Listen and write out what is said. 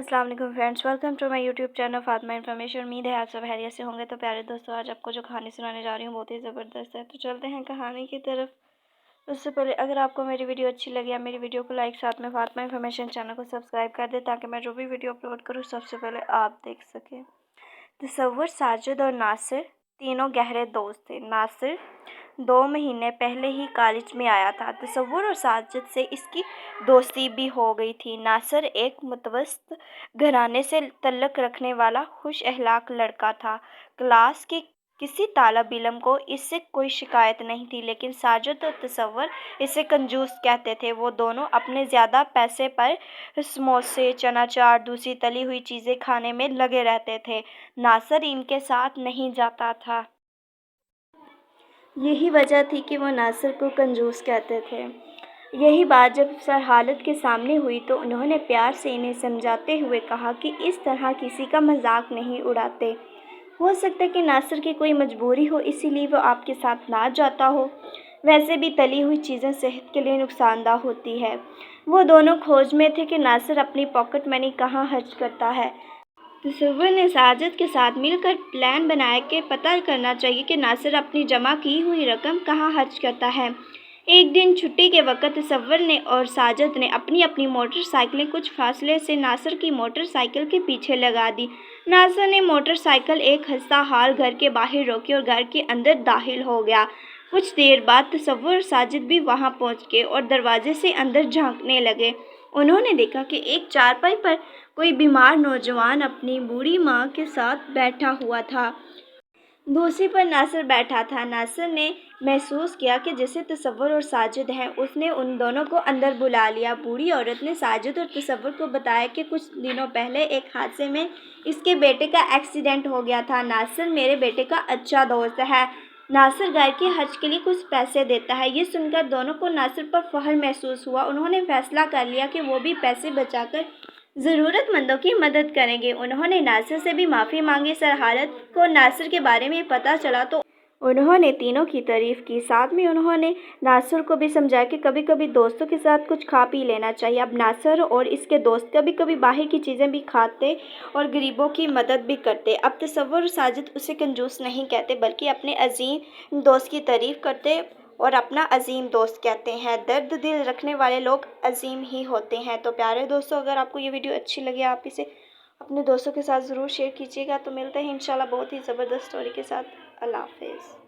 अस्सलाम वालेकुम friends, welcome to my YouTube channel Fatima information. उम्मीद है आप सब खैरियत से होंगे। तो प्यारे दोस्तों, आज आपको जो कहानी सुनाने जा रही हूँ बहुत ही ज़बरदस्त है। तो चलते हैं कहानी की तरफ। उससे पहले अगर आपको मेरी वीडियो अच्छी लगी, आप मेरी वीडियो को लाइक, साथ में फातिमा इन्फॉर्मेशन चैनल को सब्सक्राइब कर दें ताकि मैं जो भी वीडियो अपलोड करूँ सबसे पहले आप देख सकें। तसव्वुर, साजिद और नासिर तीनों गहरे दोस्त थे। नासिर 2 महीने पहले ही कॉलेज में आया था। तसव्वुर और साजिद से इसकी दोस्ती भी हो गई थी। नासिर एक मुतवस्सित घराने से तल्लुक़ रखने वाला खुश अखलाक लड़का था। क्लास के किसी तालिब इल्म को इससे कोई शिकायत नहीं थी, लेकिन साजिद और तसव्वुर इसे कंजूस कहते थे। वो दोनों अपने ज़्यादा पैसे पर समोसे, चना चाट, दूसरी तली हुई चीज़ें खाने में लगे रहते थे। नासिर इनके साथ नहीं जाता था। यही वजह थी कि वो नासिर को कंजूस कहते थे। यही बात जब सरहालत के सामने हुई तो उन्होंने प्यार से इन्हें समझाते हुए कहा कि इस तरह किसी का मजाक नहीं उड़ाते। हो सकता है कि नासिर की कोई मजबूरी हो, इसीलिए वो आपके साथ ना जाता हो। वैसे भी तली हुई चीज़ें सेहत के लिए नुकसानदा होती है। वो दोनों खोज में थे कि नासिर अपनी पॉकेट मनी कहाँ खर्च करता है। तसव्वुर ने साजिद के साथ मिलकर प्लान बनाया कि पता करना चाहिए कि नासिर अपनी जमा की हुई रकम कहाँ खर्च करता है। एक दिन छुट्टी के वक्त तसव्वुर ने और साजिद ने अपनी अपनी मोटरसाइकिलें कुछ फासले से नासिर की मोटरसाइकिल के पीछे लगा दी। नासिर ने मोटरसाइकिल एक खस्ता हाल घर के बाहर रोकी और घर के अंदर दाखिल हो गया। कुछ देर बाद तसव्वुर और साजिद भी वहां पहुंच गए और दरवाजे से अंदर झांकने लगे। उन्होंने देखा कि एक चारपाई पर कोई बीमार नौजवान अपनी बूढ़ी माँ के साथ बैठा हुआ था। दूसरी पर नासिर बैठा था। नासिर ने महसूस किया कि जैसे तसव्वुर और साजिद हैं। उसने उन दोनों को अंदर बुला लिया। बूढ़ी औरत ने साजिद और तसव्वुर को बताया कि कुछ दिनों पहले एक हादसे में इसके बेटे का एक्सीडेंट हो गया था। नासिर मेरे बेटे का अच्छा दोस्त है। नासिर घर के खर्च के लिए कुछ पैसे देता है। ये सुनकर दोनों को नासिर पर फख्र महसूस हुआ। उन्होंने फैसला कर लिया कि वो भी पैसे बचाकर ज़रूरतमंदों की मदद करेंगे। उन्होंने नासिर से भी माफ़ी मांगी। सरहालत को नासिर के बारे में पता चला तो उन्होंने तीनों की तारीफ़ की। साथ में उन्होंने नासिर को भी समझाया कि कभी कभी दोस्तों के साथ कुछ खा पी लेना चाहिए। अब नासिर और इसके दोस्त कभी कभी बाहर की चीज़ें भी खाते और गरीबों की मदद भी करते। अब तसव्वुर और साजिद उसे कंजूस नहीं कहते, बल्कि अपने अजीम दोस्त की तारीफ़ करते और अपना अजीम दोस्त कहते हैं। दर्द दिल रखने वाले लोग अजीम ही होते हैं। तो प्यारे दोस्तों, अगर आपको ये वीडियो अच्छी लगे आप इसे अपने दोस्तों के साथ ज़रूर शेयर कीजिएगा। तो मिलते हैं इंशाल्लाह बहुत ही ज़बरदस्त स्टोरी के साथ। अल्लाह हाफ़िज़।